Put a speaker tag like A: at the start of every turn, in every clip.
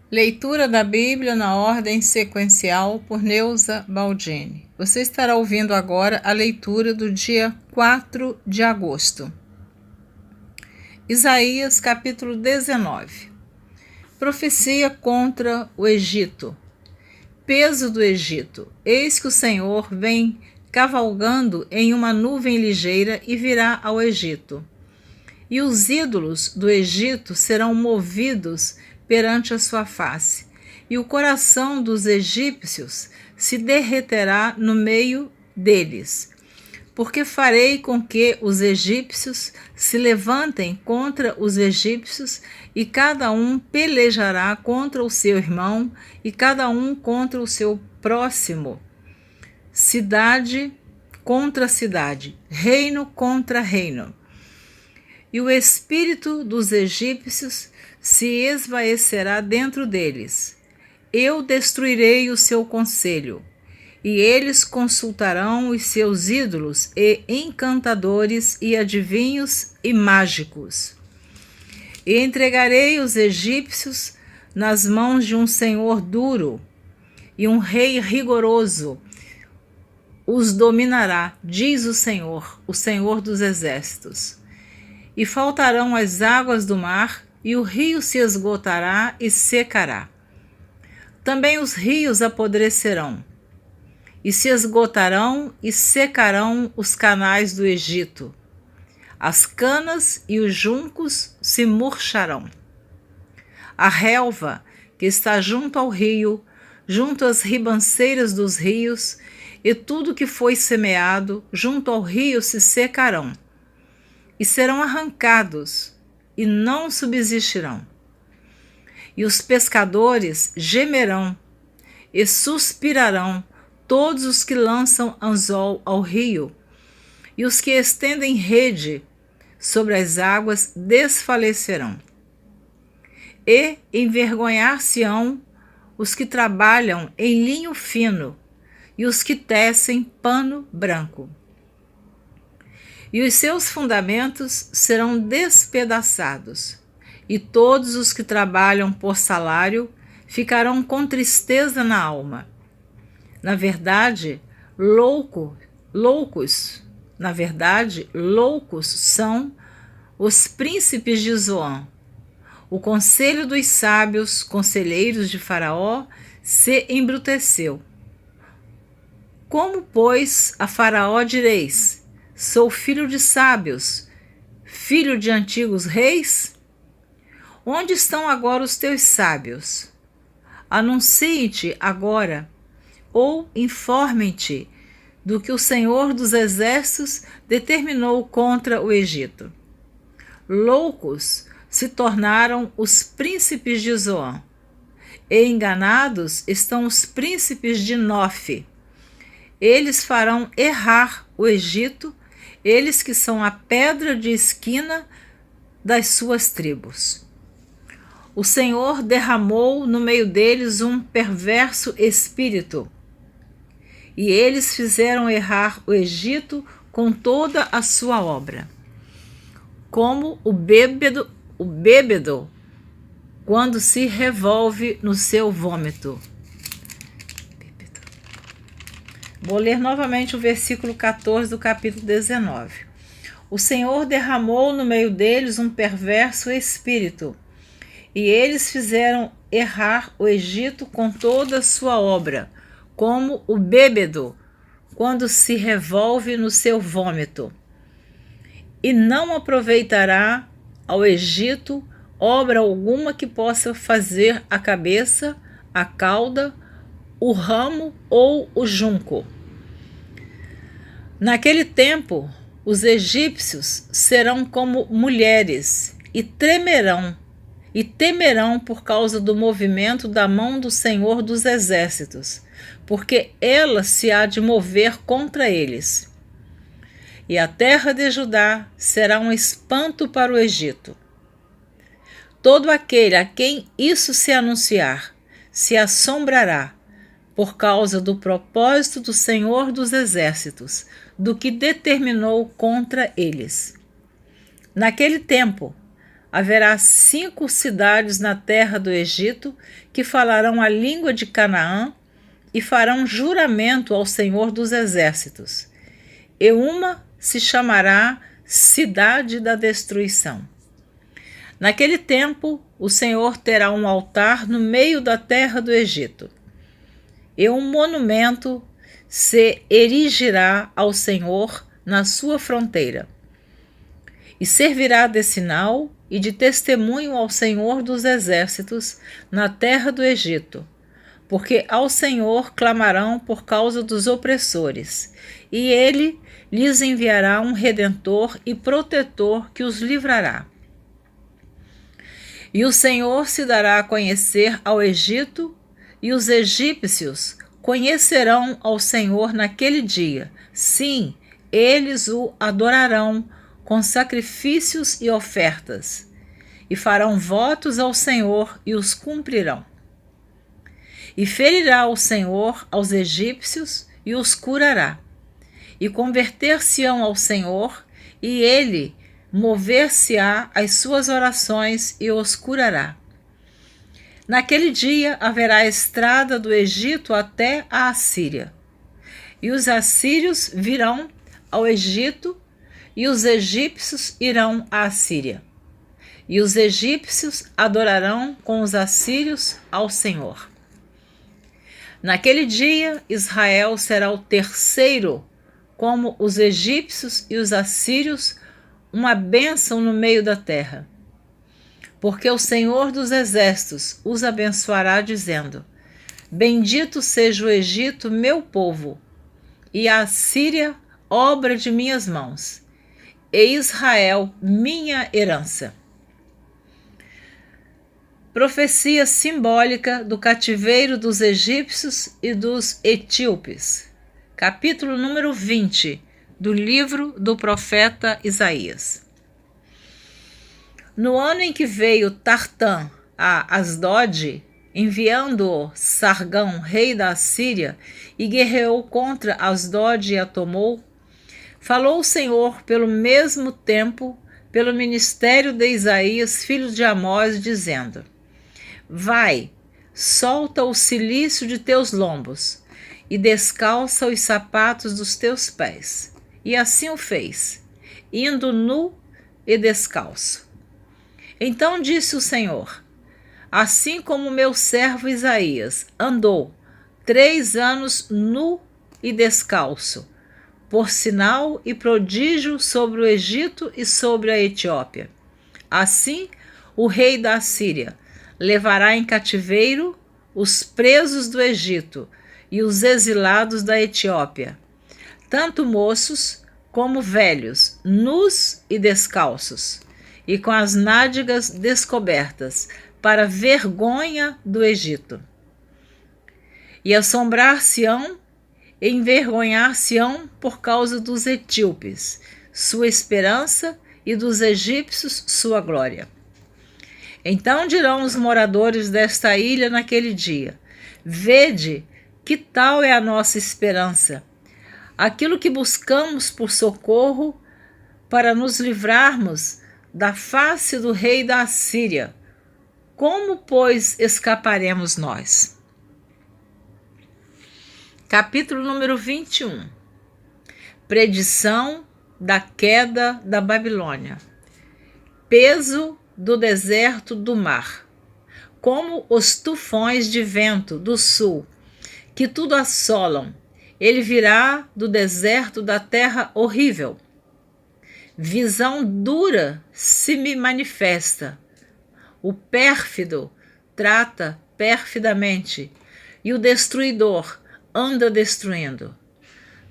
A: Leitura da Bíblia na ordem sequencial por Neuza Baldini. Você estará ouvindo agora a leitura do dia 4 de agosto. Isaías capítulo 19. Profecia contra o Egito. Peso do Egito. Eis que o Senhor vem cavalgando em uma nuvem ligeira e virá ao Egito. E os ídolos do Egito serão movidos perante a sua face, e o coração dos egípcios se derreterá no meio deles. Porque farei com que os egípcios se levantem contra os egípcios, e cada um pelejará contra o seu irmão, e cada um contra o seu próximo. Cidade contra cidade, reino contra reino. E o espírito dos egípcios se esvaecerá dentro deles. Eu destruirei o seu conselho, e eles consultarão os seus ídolos e encantadores e adivinhos e mágicos. E entregarei os egípcios nas mãos de um senhor duro, e um rei rigoroso os dominará, diz o Senhor dos exércitos. E faltarão as águas do mar, e o rio se esgotará e secará. Também os rios apodrecerão, e se esgotarão e secarão os canais do Egito. As canas e os juncos se murcharão. A relva que está junto ao rio, junto às ribanceiras dos rios, e tudo que foi semeado junto ao rio se secarão, e serão arrancados, e não subsistirão. E os pescadores gemerão, e suspirarão todos os que lançam anzol ao rio, e os que estendem rede sobre as águas desfalecerão. E envergonhar-se-ão os que trabalham em linho fino, e os que tecem pano branco. E os seus fundamentos serão despedaçados, e todos os que trabalham por salário ficarão com tristeza na alma. Na verdade, loucos são os príncipes de Zoan. O conselho dos sábios, conselheiros de Faraó, se embruteceu. Como, pois, a Faraó direis: sou filho de sábios, filho de antigos reis? Onde estão agora os teus sábios? Anuncie-te agora, ou informem-te do que o Senhor dos exércitos determinou contra o Egito. Loucos se tornaram os príncipes de Zoan, e enganados estão os príncipes de Nofe. Eles farão errar o Egito, eles que são a pedra de esquina das suas tribos. O Senhor derramou no meio deles um perverso espírito, e eles fizeram errar o Egito com toda a sua obra. Como o bêbado quando se revolve no seu vômito. Vou ler novamente o versículo 14 do capítulo 19. O Senhor derramou no meio deles um perverso espírito, e eles fizeram errar o Egito com toda a sua obra, como o bêbado quando se revolve no seu vômito. E não aproveitará ao Egito obra alguma que possa fazer a cabeça, a cauda, o ramo ou o junco. Naquele tempo, os egípcios serão como mulheres e temerão por causa do movimento da mão do Senhor dos exércitos, porque ela se há de mover contra eles. E a terra de Judá será um espanto para o Egito. Todo aquele a quem isso se anunciar se assombrará por causa do propósito do Senhor dos exércitos, do que determinou contra eles. Naquele tempo, haverá 5 cidades na terra do Egito que falarão a língua de Canaã e farão juramento ao Senhor dos Exércitos. E uma se chamará Cidade da Destruição. Naquele tempo, o Senhor terá um altar no meio da terra do Egito, e um monumento se erigirá ao Senhor na sua fronteira, e servirá de sinal e de testemunho ao Senhor dos Exércitos na terra do Egito, porque ao Senhor clamarão por causa dos opressores, e ele lhes enviará um redentor e protetor que os livrará. E o Senhor se dará a conhecer ao Egito, e os egípcios conhecerão ao Senhor naquele dia. Sim, eles o adorarão com sacrifícios e ofertas, e farão votos ao Senhor e os cumprirão. E ferirá o Senhor aos egípcios e os curará, e converter-se-ão ao Senhor, e ele mover-se-á às suas orações e os curará. Naquele dia haverá estrada do Egito até a Assíria, e os assírios virão ao Egito, e os egípcios irão à Assíria, e os egípcios adorarão com os assírios ao Senhor. Naquele dia Israel será o terceiro, como os egípcios e os assírios, uma bênção no meio da terra. Porque o Senhor dos Exércitos os abençoará, dizendo: Bendito seja o Egito, meu povo, e a Assíria, obra de minhas mãos, e Israel, minha herança. Profecia simbólica do cativeiro dos egípcios e dos etíopes. Capítulo número 20 do livro do profeta Isaías. No ano em que veio Tartã a Asdod, enviando-o Sargão, rei da Assíria, e guerreou contra Asdod e a tomou, falou o Senhor pelo mesmo tempo, pelo ministério de Isaías, filho de Amós, dizendo: Vai, solta o cilício de teus lombos, e descalça os sapatos dos teus pés. E assim o fez, indo nu e descalço. Então disse o Senhor: Assim como meu servo Isaías andou 3 anos nu e descalço, por sinal e prodígio sobre o Egito e sobre a Etiópia, assim o rei da Assíria levará em cativeiro os presos do Egito e os exilados da Etiópia, tanto moços como velhos, nus e descalços, e com as nádegas descobertas, para vergonha do Egito. E assombrar-se-ão, envergonhar-se-ão por causa dos etíopes, sua esperança, e dos egípcios, sua glória. Então dirão os moradores desta ilha naquele dia: Vede, que tal é a nossa esperança, aquilo que buscamos por socorro para nos livrarmos da face do rei da Assíria. Como, pois, escaparemos nós? Capítulo número 21. Predição da queda da Babilônia. Peso do deserto do mar, como os tufões de vento do sul, que tudo assolam. Ele virá do deserto da terra horrível. Visão dura se me manifesta. O pérfido trata perfidamente, e o destruidor anda destruindo.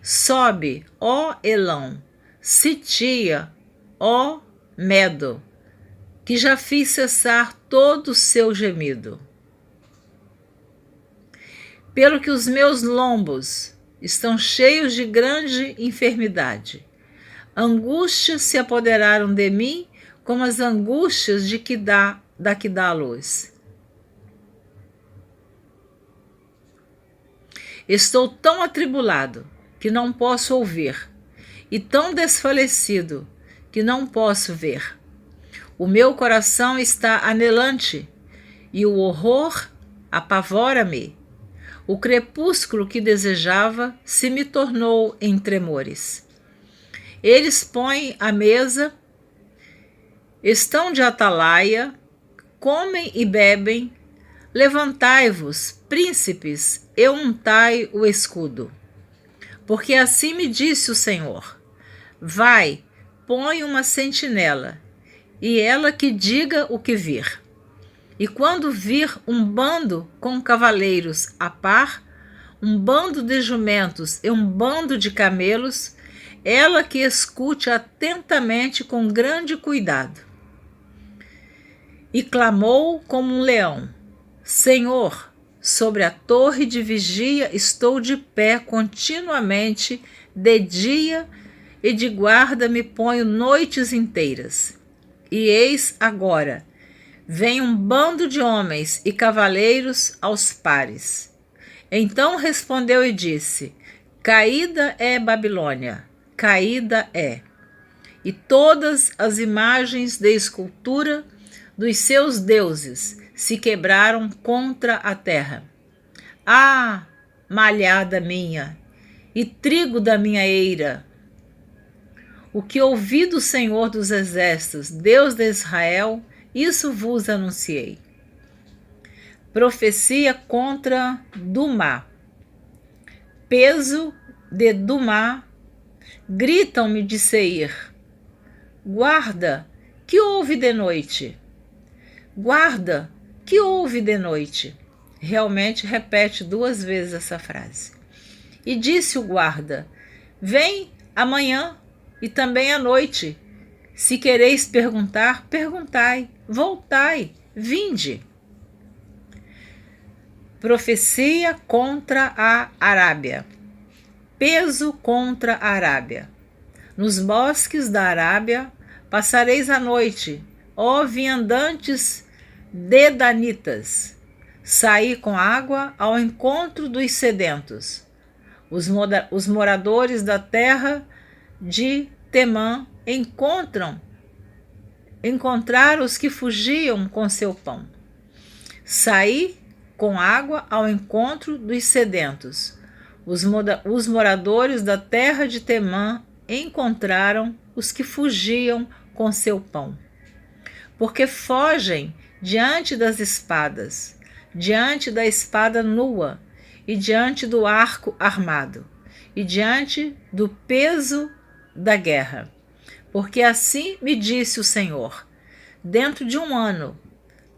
A: Sobe, ó Elão, sitia, ó Medo, que já fiz cessar todo o seu gemido. Pelo que os meus lombos estão cheios de grande enfermidade. Angústias se apoderaram de mim, como as angústias da que dá a luz. Estou tão atribulado que não posso ouvir, e tão desfalecido que não posso ver. O meu coração está anelante, e o horror apavora-me. O crepúsculo que desejava se me tornou em tremores. Eles põem à mesa, estão de atalaia, comem e bebem. Levantai-vos, príncipes, e untai o escudo. Porque assim me disse o Senhor: vai, põe uma sentinela, e ela que diga o que vir. E quando vir um bando com cavaleiros a par, um bando de jumentos e um bando de camelos, ela que escute atentamente com grande cuidado. E clamou como um leão: Senhor, sobre a torre de vigia estou de pé continuamente, de dia e de guarda me ponho noites inteiras. E eis agora, vem um bando de homens e cavaleiros aos pares. Então respondeu e disse: caída é Babilônia, caída é, e todas as imagens de escultura dos seus deuses se quebraram contra a terra. Ah, malhada minha, e trigo da minha eira! O que ouvi do Senhor dos Exércitos, Deus de Israel, isso vos anunciei. Profecia contra Dumá. Peso de Dumá, gritam-me de Seir. Guarda, que houve de noite? Guarda, que houve de noite? Realmente repete 2 vezes essa frase. E disse o guarda: vem amanhã e também à noite. Se quereis perguntar, perguntai. Voltai, vinde. Profecia contra a Arábia. Peso contra a Arábia. Nos bosques da Arábia passareis a noite, ó viandantes dedanitas. Saí com água ao encontro dos sedentos. Os moradores da terra de Temã encontraram os que fugiam com seu pão. Saí com água ao encontro dos sedentos. Os moradores da terra de Temã encontraram os que fugiam com seu pão. Porque fogem diante das espadas, diante da espada nua, e diante do arco armado, e diante do peso da guerra. Porque assim me disse o Senhor: dentro de 1 ano,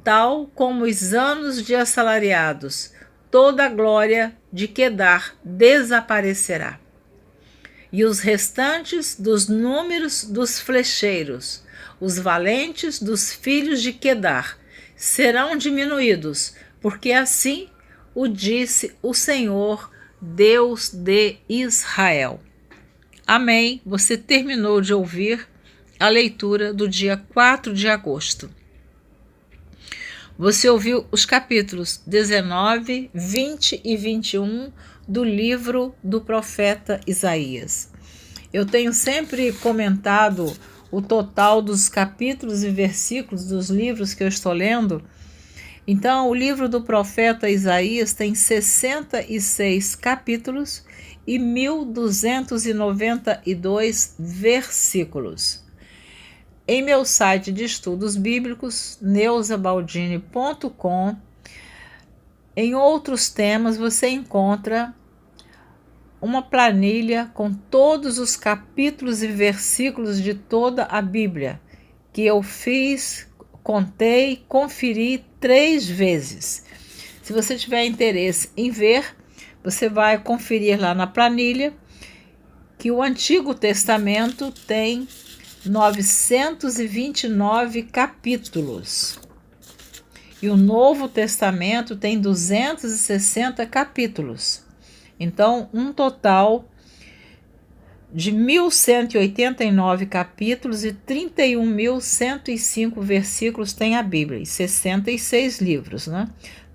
A: tal como os anos de assalariados, toda a glória de Quedar desaparecerá. E os restantes dos números dos flecheiros, os valentes dos filhos de Quedar, serão diminuídos, porque assim o disse o Senhor, Deus de Israel. Amém. Você terminou de ouvir a leitura do dia 4 de agosto. Você ouviu os capítulos 19, 20 e 21 do livro do profeta Isaías. Eu tenho sempre comentado o total dos capítulos e versículos dos livros que eu estou lendo. Então, o livro do profeta Isaías tem 66 capítulos e 1.292 versículos. Em meu site de estudos bíblicos, neusabaldini.com, em outros temas você encontra uma planilha com todos os capítulos e versículos de toda a Bíblia, que eu fiz, contei, conferi 3 vezes. Se você tiver interesse em ver, você vai conferir lá na planilha que o Antigo Testamento tem 929 capítulos e o Novo Testamento tem 260 capítulos. Então, um total de 1.189 capítulos e 31.105 versículos tem a Bíblia, e 66 livros, né?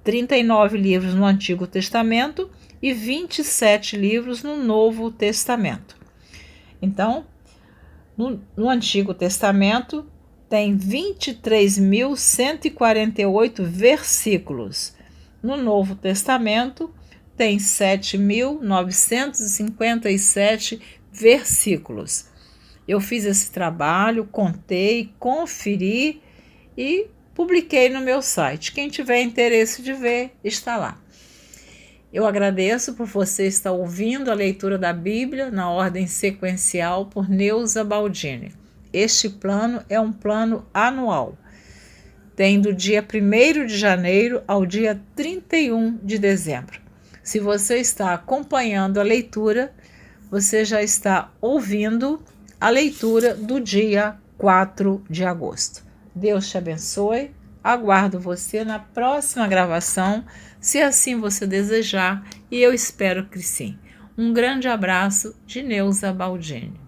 A: 39 livros no Antigo Testamento e 27 livros no Novo Testamento. Então, no Antigo Testamento tem 23.148 versículos. No Novo Testamento, tem 7.957 versículos. Eu fiz esse trabalho, contei, conferi e publiquei no meu site. Quem tiver interesse de ver, está lá. Eu agradeço por você estar ouvindo a leitura da Bíblia na ordem sequencial por Neuza Baldini. Este plano é um plano anual. Tem do dia 1º de janeiro ao dia 31 de dezembro. Se você está acompanhando a leitura, você já está ouvindo a leitura do dia 4 de agosto. Deus te abençoe. Aguardo você na próxima gravação, se assim você desejar, e eu espero que sim. Um grande abraço de Neuza Baldini.